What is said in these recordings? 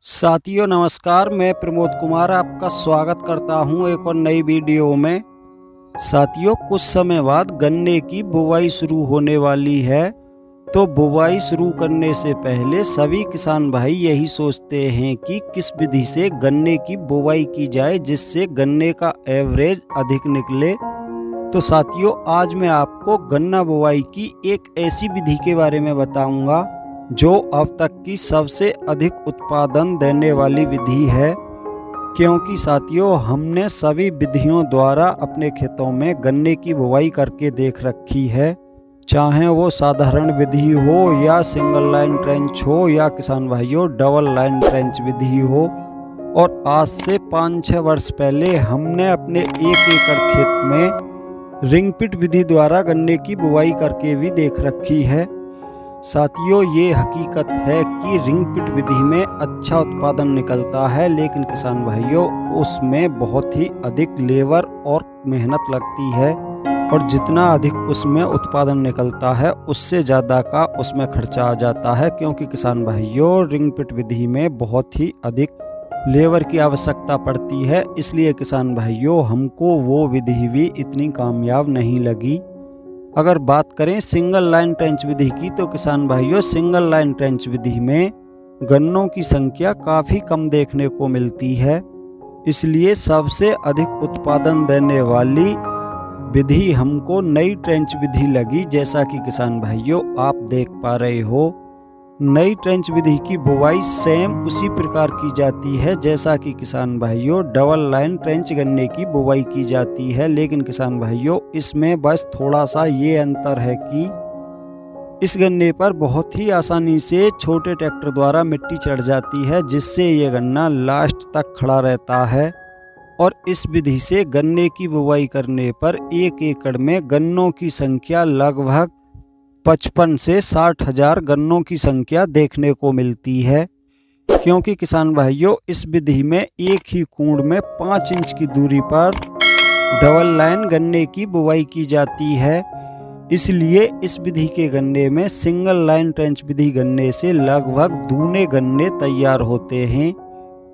साथियों नमस्कार, मैं प्रमोद कुमार आपका स्वागत करता हूं एक और नई वीडियो में। साथियों कुछ समय बाद गन्ने की बुवाई शुरू होने वाली है। तो बुवाई शुरू करने से पहले सभी किसान भाई यही सोचते हैं कि किस विधि से गन्ने की बुवाई की जाए जिससे गन्ने का एवरेज अधिक निकले। तो साथियों आज मैं आपको गन्ना बुवाई की एक ऐसी विधि के बारे में बताऊंगा जो अब तक की सबसे अधिक उत्पादन देने वाली विधि है। क्योंकि साथियों हमने सभी विधियों द्वारा अपने खेतों में गन्ने की बुवाई करके देख रखी है, चाहे वो साधारण विधि हो या सिंगल लाइन ट्रेंच हो या किसान भाइयों डबल लाइन ट्रेंच विधि हो। और आज से 5-6 वर्ष पहले हमने अपने 1 एकड़ खेत में रिंग पिट विधि द्वारा गन्ने की बुवाई करके भी देख रखी है। साथियों ये हकीकत है कि रिंग पिट विधि में अच्छा उत्पादन निकलता है, लेकिन किसान भाइयों उसमें बहुत ही अधिक लेबर और मेहनत लगती है और जितना अधिक उसमें उत्पादन निकलता है उससे ज़्यादा का उसमें खर्चा आ जाता है। क्योंकि किसान भाइयों रिंग पिट विधि में बहुत ही अधिक लेबर की आवश्यकता पड़ती है, इसलिए किसान भाइयों हमको वो विधि भी इतनी कामयाब नहीं लगी। अगर बात करें सिंगल लाइन ट्रेंच विधि की तो किसान भाइयों सिंगल लाइन ट्रेंच विधि में गन्नों की संख्या काफ़ी कम देखने को मिलती है, इसलिए सबसे अधिक उत्पादन देने वाली विधि हमको नई ट्रेंच विधि लगी। जैसा कि किसान भाइयों आप देख पा रहे हो, नई ट्रेंच विधि की बुवाई सेम उसी प्रकार की जाती है जैसा कि किसान भाइयों डबल लाइन ट्रेंच गन्ने की बुवाई की जाती है। लेकिन किसान भाइयों इसमें बस थोड़ा सा ये अंतर है कि इस गन्ने पर बहुत ही आसानी से छोटे ट्रैक्टर द्वारा मिट्टी चढ़ जाती है, जिससे ये गन्ना लास्ट तक खड़ा रहता है। और इस विधि से गन्ने की बुवाई करने पर 1 एकड़ में गन्नों की संख्या लगभग 55 से 60 हजार गन्नों की संख्या देखने को मिलती है। क्योंकि किसान भाइयों इस विधि में एक ही कूंड में 5 इंच की दूरी पर डबल लाइन गन्ने की बुवाई की जाती है, इसलिए इस विधि के गन्ने में सिंगल लाइन ट्रेंच विधि गन्ने से लगभग दूने गन्ने तैयार होते हैं।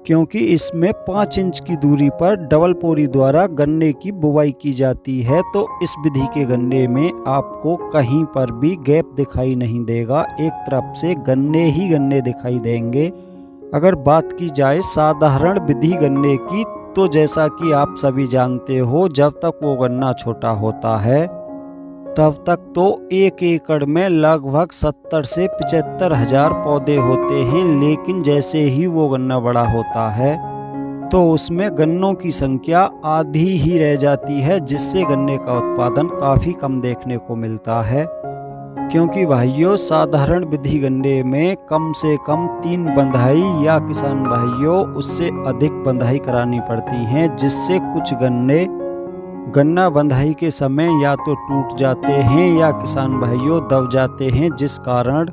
क्योंकि इसमें 5 इंच की दूरी पर डबल पोरी द्वारा गन्ने की बुवाई की जाती है, तो इस विधि के गन्ने में आपको कहीं पर भी गैप दिखाई नहीं देगा, एक तरफ से गन्ने ही गन्ने दिखाई देंगे। अगर बात की जाए साधारण विधि गन्ने की तो जैसा कि आप सभी जानते हो जब तक वो गन्ना छोटा होता है तब तक तो 1 एकड़ में लगभग 70 से 75 हजार पौधे होते हैं। लेकिन जैसे ही वो गन्ना बड़ा होता है तो उसमें गन्नों की संख्या आधी ही रह जाती है, जिससे गन्ने का उत्पादन काफ़ी कम देखने को मिलता है। क्योंकि भाइयों साधारण विधि गन्ने में कम से कम 3 बंधाई या किसान भाइयों उससे अधिक बंधाई करानी पड़ती हैं, जिससे कुछ गन्ना बंधाई के समय या तो टूट जाते हैं या किसान भाइयों दब जाते हैं, जिस कारण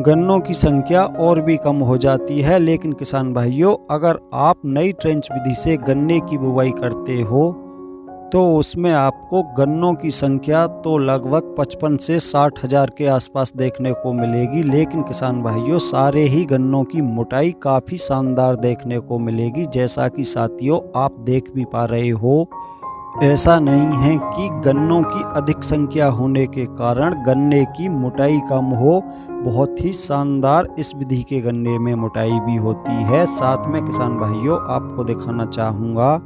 गन्नों की संख्या और भी कम हो जाती है। लेकिन किसान भाइयों अगर आप नई ट्रेंच विधि से गन्ने की बुवाई करते हो तो उसमें आपको गन्नों की संख्या तो लगभग 55 से 60 हजार के आसपास देखने को मिलेगी। लेकिन किसान भाइयों सारे ही गन्नों की मोटाई काफ़ी शानदार देखने को मिलेगी। जैसा कि साथियों आप देख भी पा रहे हो, ऐसा नहीं है कि गन्नों की अधिक संख्या होने के कारण गन्ने की मोटाई कम हो, बहुत ही शानदार इस विधि के गन्ने में मोटाई भी होती है। साथ में किसान भाइयों आपको दिखाना चाहूँगा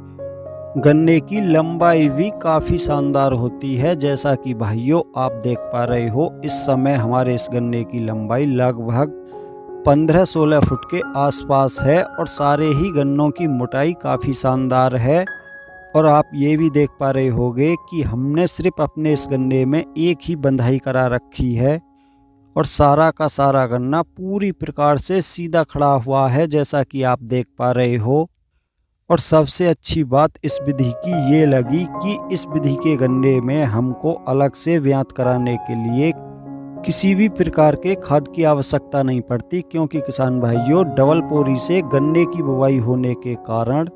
गन्ने की लंबाई भी काफ़ी शानदार होती है। जैसा कि भाइयों आप देख पा रहे हो इस समय हमारे इस गन्ने की लंबाई लगभग 15-16 फुट के आसपास है और सारे ही गन्नों की मोटाई काफ़ी शानदार है। और आप ये भी देख पा रहे होंगे कि हमने सिर्फ अपने इस गन्ने में एक ही बंधाई करा रखी है और सारा का सारा गन्ना पूरी प्रकार से सीधा खड़ा हुआ है, जैसा कि आप देख पा रहे हो। और सबसे अच्छी बात इस विधि की ये लगी कि इस विधि के गन्ने में हमको अलग से ब्यात कराने के लिए किसी भी प्रकार के खाद की आवश्यकता नहीं पड़ती। क्योंकि किसान भाइयों डबल पोरी से गन्ने की बुवाई होने के कारण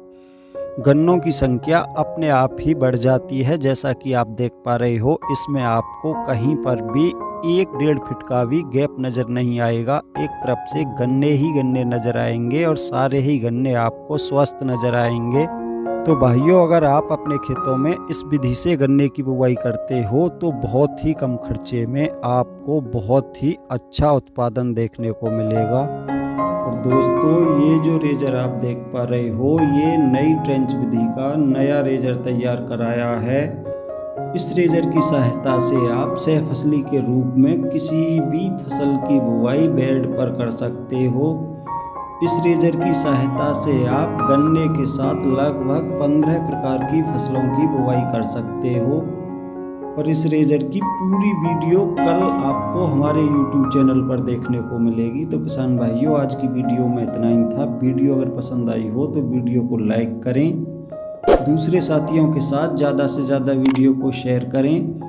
गन्नों की संख्या अपने आप ही बढ़ जाती है। जैसा कि आप देख पा रहे हो इसमें आपको कहीं पर भी 1-1.5 फीट का भी गैप नज़र नहीं आएगा। एक तरफ से गन्ने ही गन्ने नज़र आएंगे और सारे ही गन्ने आपको स्वस्थ नज़र आएंगे। तो भाइयों, अगर आप अपने खेतों में इस विधि से गन्ने की बुवाई करते हो तो बहुत ही कम खर्चे में आपको बहुत ही अच्छा उत्पादन देखने को मिलेगा। और दोस्तों, ये जो रेजर आप देख पा रहे हो, ये नई ट्रेंच विधि का नया रेजर तैयार कराया है। इस रेजर की सहायता से आप सह फसली के रूप में किसी भी फसल की बुवाई बेड पर कर सकते हो। इस रेजर की सहायता से आप गन्ने के साथ लगभग 15 प्रकार की फसलों की बुवाई कर सकते हो। और इस रेजर की पूरी वीडियो कल आपको हमारे YouTube चैनल पर देखने को मिलेगी। तो किसान भाइयों, आज की वीडियो में इतना ही था। वीडियो अगर पसंद आई हो तो वीडियो को लाइक करें, दूसरे साथियों के साथ ज़्यादा से ज़्यादा वीडियो को शेयर करें।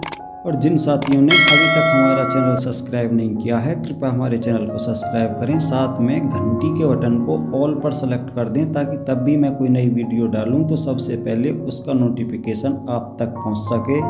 और जिन साथियों ने अभी तक हमारा चैनल सब्सक्राइब नहीं किया है, कृपया हमारे चैनल को सब्सक्राइब करें। साथ में घंटी के बटन को ऑल पर सेलेक्ट कर दें, ताकि तब भी मैं कोई नई वीडियो डालूं तो सबसे पहले उसका नोटिफिकेशन आप तक पहुंच सके।